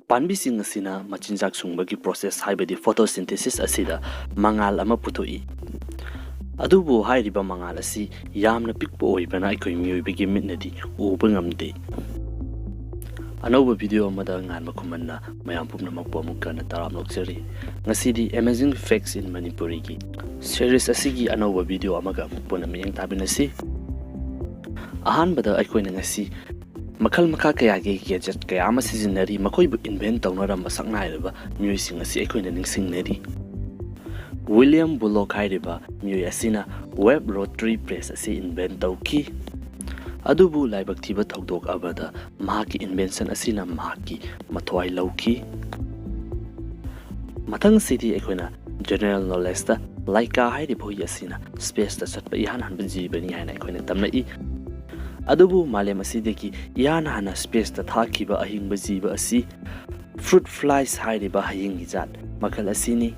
Panbising asina machinjak sungbagi process haibadi photosynthesis asida mangal ama puthoi. Adubu hairiba mangal asi yamna pikpa oibana aikoi miyobigi mitnadi uba ngamde. Anova video amada Nganba Khumanna mayam pumnamakpo amukana taramnoksari. Ngasidi Amazing Facts in Manipuri gi series asigi anova video amaga amukpona miyang tabinasi. Ahanbada aikoina ngasi makal makha kayagi gadget kaya ama sizinari makoibu invent tawnaramba saknairaba miyoi asi aikoina ningsingnari. William Bullock hairiba miyoi asina web rotary press asi invent tawki. Adubu laibak thiba thokdok abada mahaki invention asina mahaki mathwai lauki. Mathang sidi aikoina general knowledge ta laika hairiba hoi asina space ta chatpa ihan hanba jibani haina aikoina tamnai. Adubu malem asideki yana hana space ta thakiba ahingba jiba asi fruit flies hairiba hayingi jat makal asini.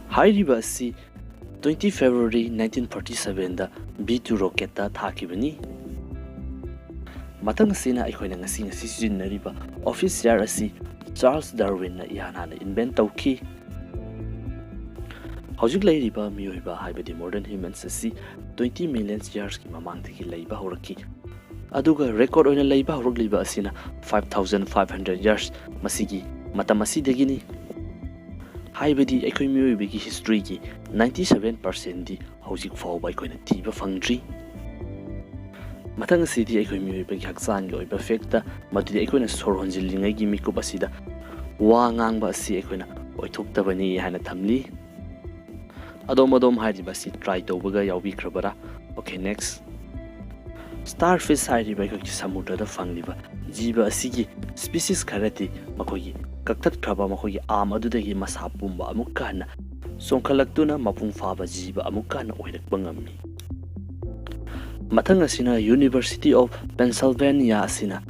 Hairiba asi 20 February 1947 da B2 rocket ta thakibani. Matang sina aikoina ngasi sizinariba office year asi Charles Darwin na yana na invent tawki. Hojik lairiba miyoiba haibadi modern humans asi 20 million years ki mamangtiki laiba horaki. Aduga record oina laiba horokliba asina 5500 years masigi matamasidegini. Haibadi aikoi miyoibagi history ki 97% di hojik fawba aikoina tiba fangdri. Matang sidi aikoi miyoibagi haksan gi oiba facta madudi aikoina sorhonjillingai gi mikup asida wa ngangba asi aikoina oithoktabani hana thamli. Adom hairiba si try tawbaga yawbikrabara. Okay, next. Starfish hairiba ko ki samudra da fangliba jiba asigi species kharati makogi kaktat kraba makogi am adudagi masa pumba amukana songkhalaktuna mapung faba jiba amukana oirakba ngammi. Mathang asina University of Pennsylvania asina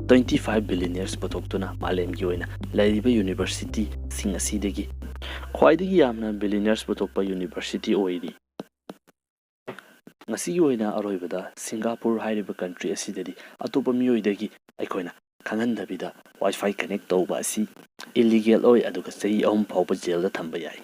25 billionaires potoktuna malemgi oina laiba university sing asidegi khwaidagi yamna billionaires potokpa university oiri. Ngasi oina aroibada Singapore hairiba country asidadi atopa miyoidagi aikoina khangendabida wifi connect tawba asi illegal oi aduga sei ahum phawba jail da thamba yai.